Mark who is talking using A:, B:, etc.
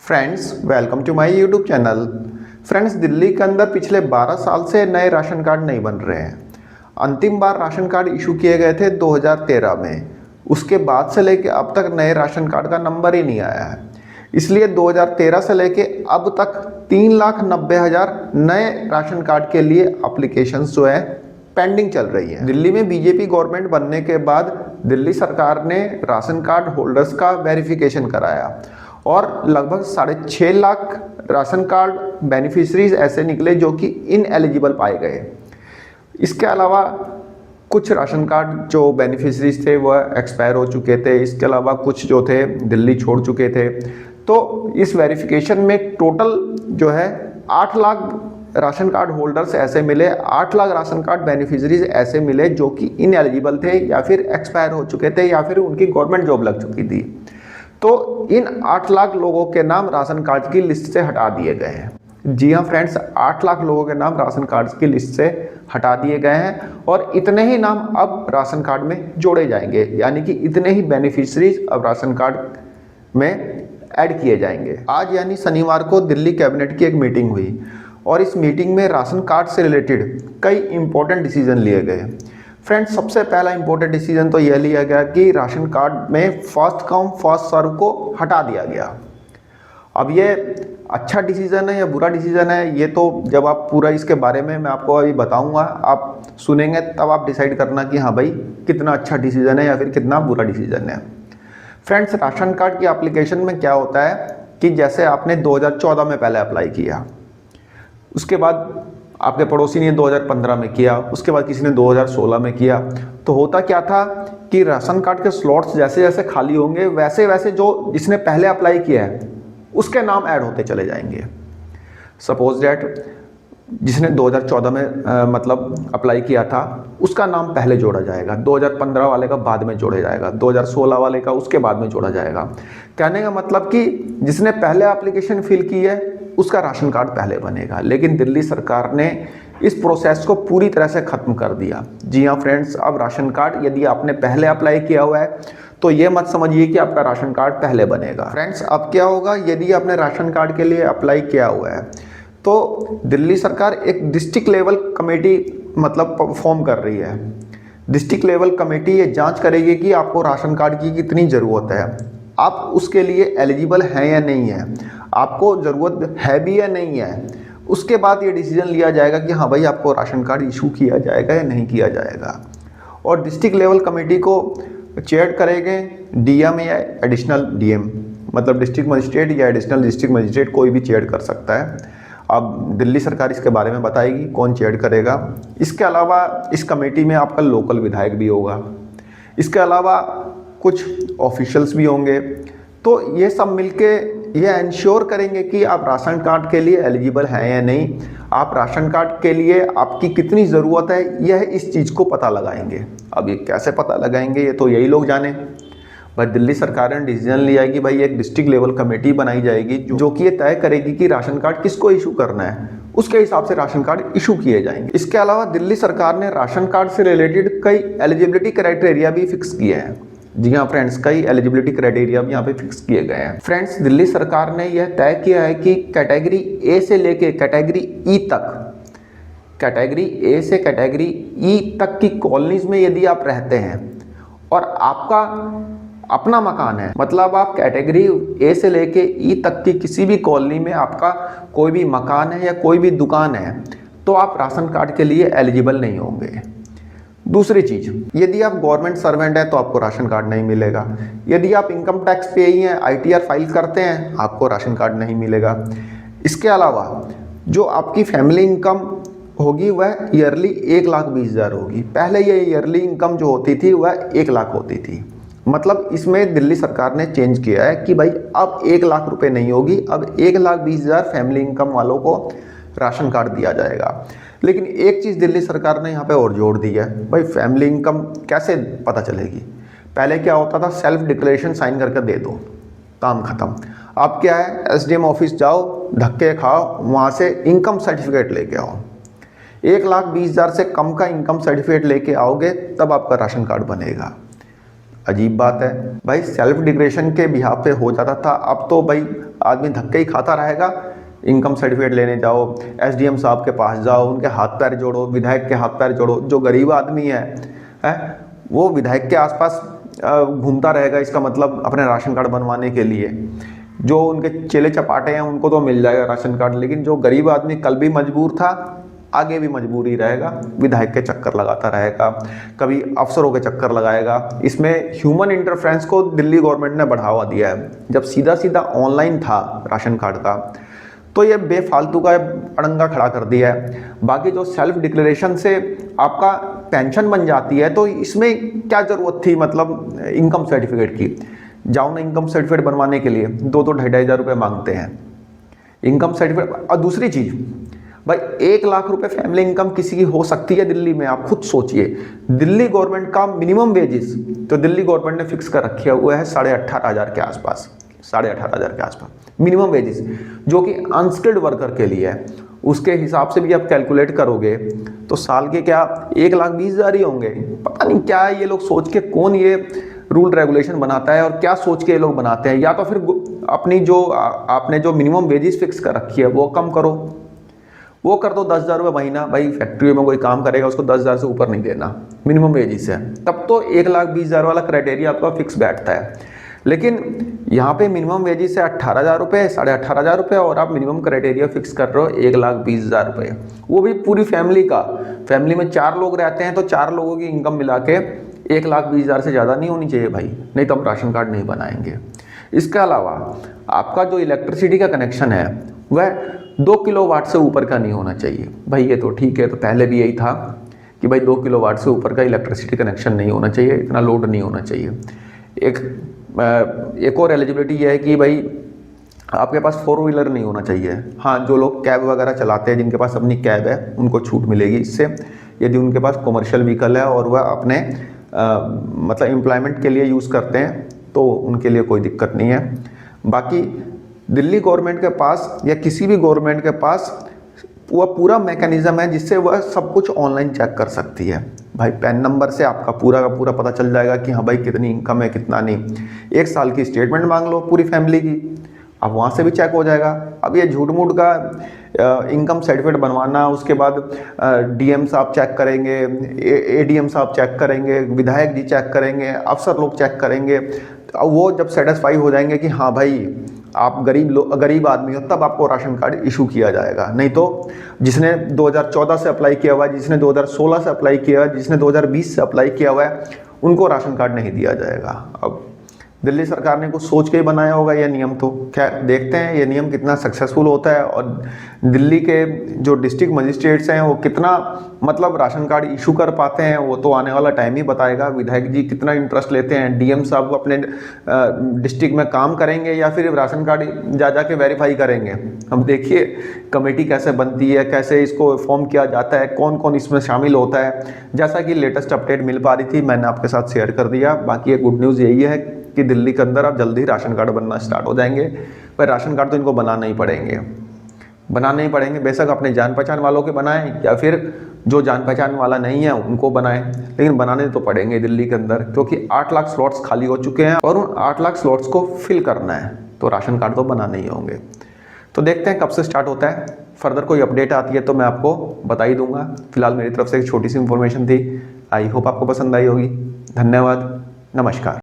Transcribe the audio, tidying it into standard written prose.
A: Friends welcome to my YouTube channel. Friends, Delhi के अंदर पिछले 12 साल से नए राशन कार्ड नहीं बन रहे हैं। अंतिम बार राशन कार्ड इशू किए गए थे 2013 में। उसके बाद से लेके अब तक नए राशन कार्ड का नंबर ही नहीं आया है। इसलिए 2013 से लेके अब तक 3,90,000 नए राशन कार्ड के लिए एप्लीकेशंस जो है पेंडिंग चल रही है। दिल्ली में बीजेपी गवर्नमेंट बनने के बाद दिल्ली सरकार ने राशन कार्ड होल्डर्स का वेरिफिकेशन कराया और लगभग 6.5 लाख राशन कार्ड बेनिफिशरीज ऐसे निकले जो कि इनएलिजिबल पाए गए। इसके अलावा कुछ राशन कार्ड जो बेनिफिशरीज थे वह एक्सपायर हो चुके थे। इसके अलावा कुछ जो थे दिल्ली छोड़ चुके थे। तो इस वेरिफिकेशन में टोटल जो है 8 लाख राशन कार्ड होल्डर्स ऐसे मिले, 8 लाख राशन कार्ड बेनिफिशरीज ऐसे मिले जो कि इनएलिजिबल थे या फिर एक्सपायर हो चुके थे या फिर उनकी गवर्नमेंट जॉब लग चुकी थी। तो इन 8 लाख लोगों के नाम राशन कार्ड की लिस्ट से हटा दिए गए हैं। जी हाँ फ्रेंड्स, 8 लाख लोगों के नाम राशन कार्ड की लिस्ट से हटा दिए गए हैं और इतने ही नाम अब राशन कार्ड में जोड़े जाएंगे, यानी कि इतने ही बेनिफिशरीज अब राशन कार्ड में ऐड किए जाएंगे। आज यानी शनिवार को दिल्ली कैबिनेट की एक मीटिंग हुई और इस मीटिंग में राशन कार्ड से रिलेटेड कई इंपॉर्टेंट डिसीजन लिए गए। फ्रेंड्स, सबसे पहला इंपॉर्टेंट डिसीजन तो यह लिया गया कि राशन कार्ड में फर्स्ट कम फर्स्ट सर्व को हटा दिया गया। अब ये अच्छा डिसीजन है या बुरा डिसीजन है, ये तो जब आप पूरा इसके बारे में मैं आपको अभी बताऊंगा, आप सुनेंगे तब आप डिसाइड करना कि हाँ भाई कितना अच्छा डिसीजन है या फिर कितना बुरा डिसीजन है। फ्रेंड्स, राशन कार्ड की एप्लीकेशन में क्या होता है कि जैसे आपने 2014 में पहले अप्लाई किया, उसके बाद आपके पड़ोसी ने 2015 में किया, उसके बाद किसी ने 2016 में किया, तो होता क्या था कि राशन कार्ड के स्लॉट्स जैसे जैसे खाली होंगे वैसे वैसे जो जिसने पहले अप्लाई किया है उसके नाम ऐड होते चले जाएंगे। सपोज दैट जिसने 2014 में मतलब अप्लाई किया था उसका नाम पहले जोड़ा जाएगा, 2015 वाले का बाद में जोड़ा जाएगा, 2016 वाले का उसके बाद में जोड़ा जाएगा। कहने का मतलब कि जिसने पहले एप्लीकेशन फिल की है उसका राशन कार्ड पहले बनेगा। लेकिन दिल्ली सरकार ने इस प्रोसेस को पूरी तरह से ख़त्म कर दिया। जी हाँ फ्रेंड्स, अब राशन कार्ड यदि आपने पहले अप्लाई किया हुआ है तो ये मत समझिए कि आपका राशन कार्ड पहले बनेगा। फ्रेंड्स, अब क्या होगा यदि आपने राशन कार्ड के लिए अप्लाई किया हुआ है तो दिल्ली सरकार एक डिस्ट्रिक्ट लेवल कमेटी मतलब फॉर्म कर रही है। डिस्ट्रिक्ट लेवल कमेटी ये जांच करेगी कि आपको राशन कार्ड की कितनी ज़रूरत है, आप उसके लिए एलिजिबल हैं या नहीं है, आपको ज़रूरत है भी या नहीं है। उसके बाद ये डिसीजन लिया जाएगा कि हाँ भाई आपको राशन कार्ड इशू किया जाएगा या नहीं किया जाएगा। और डिस्ट्रिक्ट लेवल कमेटी को चेयर करेंगे डीएम या एडिशनल डीएम, मतलब डिस्ट्रिक्ट मजिस्ट्रेट या एडिशनल डिस्ट्रिक्ट मजिस्ट्रेट, कोई भी चेयर कर सकता है। अब दिल्ली सरकार इसके बारे में बताएगी कौन चेयर करेगा। इसके अलावा इस कमेटी में आपका लोकल विधायक भी होगा, इसके अलावा कुछ ऑफिशियल्स भी होंगे। तो ये सब मिलके ये इंश्योर करेंगे कि आप राशन कार्ड के लिए एलिजिबल हैं या नहीं, आप राशन कार्ड के लिए आपकी कितनी ज़रूरत है, यह इस चीज़ को पता लगाएंगे। अब ये कैसे पता लगाएंगे ये तो यही लोग जाने। भाई दिल्ली सरकार ने डिसीजन लिया है कि भाई एक डिस्ट्रिक्ट लेवल कमेटी बनाई जाएगी जो कि ये तय करेगी कि राशन कार्ड किसको इशू करना है, उसके हिसाब से राशन कार्ड इशू किए जाएंगे। इसके अलावा दिल्ली सरकार ने राशन कार्ड से रिलेटेड कई एलिजिबिलिटी क्राइटेरिया भी फिक्स किए हैं। जी हाँ फ्रेंड्स, कई एलिजिबिलिटी क्राइटेरिया भी यहाँ पे फिक्स किए गए हैं। फ्रेंड्स, दिल्ली सरकार ने यह तय किया है कि कैटेगरी ए से लेके कैटेगरी ई तक, कैटेगरी ए से कैटेगरी ई तक की कॉलोनीज में यदि आप रहते हैं और आपका अपना मकान है, मतलब आप कैटेगरी ए से लेके ई तक की किसी भी कॉलोनी में आपका कोई भी मकान है या कोई भी दुकान है, तो आप राशन कार्ड के लिए एलिजिबल नहीं होंगे। दूसरी चीज़, यदि आप गवर्नमेंट सर्वेंट हैं तो आपको राशन कार्ड नहीं मिलेगा। यदि आप इनकम टैक्स पेई हैं, आईटीआर फाइल करते हैं, आपको राशन कार्ड नहीं मिलेगा। इसके अलावा जो आपकी फैमिली इनकम होगी वह ईयरली 1,20,000 होगी। पहले ये ईयरली इनकम जो होती थी वह 1 लाख होती थी। मतलब इसमें दिल्ली सरकार ने चेंज किया है कि भाई अब 1 लाख रुपए नहीं होगी, अब 1,20,000 फैमिली इनकम वालों को राशन कार्ड दिया जाएगा। लेकिन एक चीज़ दिल्ली सरकार ने यहाँ पे और जोड़ दी है, भाई फैमिली इनकम कैसे पता चलेगी। पहले क्या होता था, सेल्फ डिक्लेरेशन साइन करके दे दो, काम खत्म। अब क्या है, एसडीएम ऑफिस जाओ, धक्के खाओ, वहाँ से इनकम सर्टिफिकेट लेके आओ। 1,20,000 से कम का इनकम सर्टिफिकेट लेके आओगे तब आपका राशन कार्ड बनेगा। अजीब बात है भाई, सेल्फ डिक्लेरेशन के बिहाफ पे हो जाता था, अब तो भाई आदमी धक्के ही खाता रहेगा। इनकम सर्टिफिकेट लेने जाओ, एसडीएम साहब के पास जाओ, उनके हाथ पैर जोड़ो, विधायक के हाथ पैर जोड़ो। जो गरीब आदमी है वो विधायक के आसपास घूमता रहेगा, इसका मतलब अपने राशन कार्ड बनवाने के लिए। जो उनके चेले चपाटे हैं उनको तो मिल जाएगा राशन कार्ड, लेकिन जो गरीब आदमी कल भी मजबूर था, आगे भी मजबूर ही रहेगा, विधायक के चक्कर लगाता रहेगा, कभी अफसरों के चक्कर लगाएगा। इसमें ह्यूमन इंटरफेरेंस को दिल्ली गवर्नमेंट ने बढ़ावा दिया है। जब सीधा सीधा ऑनलाइन था राशन कार्ड का, तो ये बेफालतू का अड़ंगा खड़ा कर दिया है। बाकी जो सेल्फ डिक्लेरेशन से आपका पेंशन बन जाती है, तो इसमें क्या ज़रूरत थी मतलब इनकम सर्टिफिकेट की। जाओ ना इनकम सर्टिफिकेट बनवाने के लिए 2-2 ढाई हज़ार रुपये मांगते हैं इनकम सर्टिफिकेट। और दूसरी चीज़ भाई, 1 लाख रुपए फैमिली इनकम किसी की हो सकती है दिल्ली में? आप खुद सोचिए। दिल्ली गवर्नमेंट का मिनिमम वेजेस तो दिल्ली गवर्नमेंट ने फिक्स कर रखे हुआ है 18,500 के आसपास, 18,500 के आसपास मिनिमम वेजेस, जो कि अनस्किल्ड वर्कर के लिए है। उसके हिसाब से भी आप कैलकुलेट करोगे तो साल के क्या 1,20,000 ही होंगे। पता नहीं क्या ये लोग सोच के, कौन ये रूल रेगुलेशन बनाता है और क्या सोच के ये लोग बनाते हैं। या तो फिर अपनी जो आपने जो मिनिमम वेजेस फिक्स कर रखी है वो कम करो, वो कर दो 10,000 रुपये महीना। भाई फैक्ट्री में कोई काम करेगा उसको 10,000 से ऊपर नहीं देना, मिनिमम वेजेस है, तब तो 1,20,000 वाला क्राइटेरिया आपका फिक्स बैठता है। लेकिन यहाँ पे मिनिमम वेजेस है 18,000 रुपये, 18,500 रुपये, और आप मिनिमम क्राइटेरिया फिक्स कर रहे हो 1,20,000 रुपये, वो भी पूरी फैमिली का। फैमिली में 4 लोग रहते हैं तो 4 लोगों की इनकम मिला के 1,20,000 से ज़्यादा नहीं होनी चाहिए भाई, नहीं तो हम राशन कार्ड नहीं बनाएंगे। इसके अलावा आपका जो इलेक्ट्रिसिटी का कनेक्शन है वह 2 किलोवाट से ऊपर का नहीं होना चाहिए। भाई ये तो ठीक है, तो पहले भी यही था कि भाई 2 किलोवाट से ऊपर का इलेक्ट्रिसिटी कनेक्शन नहीं होना चाहिए, इतना लोड नहीं होना चाहिए। एक और एलिजिबिलिटी ये है कि भाई आपके पास 4 व्हीलर नहीं होना चाहिए। हाँ, जो लोग कैब वगैरह चलाते हैं, जिनके पास अपनी कैब है, उनको छूट मिलेगी इससे, यदि उनके पास कमर्शियल व्हीकल है और वह अपने मतलब एम्प्लॉयमेंट के लिए यूज़ करते हैं तो उनके लिए कोई दिक्कत नहीं है। बाकी दिल्ली गवर्नमेंट के पास या किसी भी गवर्नमेंट के पास वह पूरा मैकेनिज्म है जिससे वह सब कुछ ऑनलाइन चेक कर सकती है। भाई पैन नंबर से आपका पूरा का पूरा पता चल जाएगा कि हाँ भाई कितनी इनकम है कितना नहीं। 1 साल की स्टेटमेंट मांग लो पूरी फैमिली की, अब वहाँ से भी चेक हो जाएगा। अब ये झूठ मूठ का इनकम सर्टिफिकेट बनवाना, उसके बाद डीएम साहब चेक करेंगे, एडीएम साहब चेक करेंगे, विधायक जी चेक करेंगे, अफसर लोग चेक करेंगे। अब वो जब सेटिस्फाई हो जाएंगे कि हाँ भाई आप गरीब आदमी हो, तब आपको राशन कार्ड इशू किया जाएगा। नहीं तो जिसने 2014 से अप्लाई किया हुआ है, जिसने 2016 से अप्लाई किया हुआ है, जिसने 2020 से अप्लाई किया हुआ है, उनको राशन कार्ड नहीं दिया जाएगा। अब दिल्ली सरकार ने कुछ सोच के ही बनाया होगा ये नियम, तो खैर देखते हैं ये नियम कितना सक्सेसफुल होता है और दिल्ली के जो डिस्ट्रिक्ट मजिस्ट्रेट्स हैं वो कितना मतलब राशन कार्ड इशू कर पाते हैं, वो तो आने वाला टाइम ही बताएगा। विधायक जी कितना इंटरेस्ट लेते हैं, डीएम साहब अपने डिस्ट्रिक्ट में काम करेंगे या फिर राशन कार्ड जा के वेरीफाई करेंगे। अब देखिए कमेटी कैसे बनती है, कैसे इसको फॉर्म किया जाता है, कौन कौन इसमें शामिल होता है। जैसा कि लेटेस्ट अपडेट मिल पा रही थी मैंने आपके साथ शेयर कर दिया। बाकी एक गुड न्यूज़ यही है कि दिल्ली के अंदर अब जल्दी ही राशन कार्ड बनना स्टार्ट हो जाएंगे। पर राशन कार्ड तो इनको बनाना ही पड़ेंगे, बेशक अपने जान पहचान वालों के बनाएं या फिर जो जान पहचान वाला नहीं है उनको बनाएं, लेकिन बनाने तो पड़ेंगे दिल्ली के अंदर, क्योंकि 8 लाख स्लॉट्स खाली हो चुके हैं और उन 8 लाख स्लॉट्स को फिल करना है, तो राशन कार्ड तो बनाने ही होंगे। तो देखते हैं कब से स्टार्ट होता है। फर्दर कोई अपडेट आती है तो मैं आपको बता ही दूंगा। फिलहाल मेरी तरफ से एक छोटी सी इन्फॉर्मेशन थी, आई होप आपको पसंद आई होगी। धन्यवाद, नमस्कार।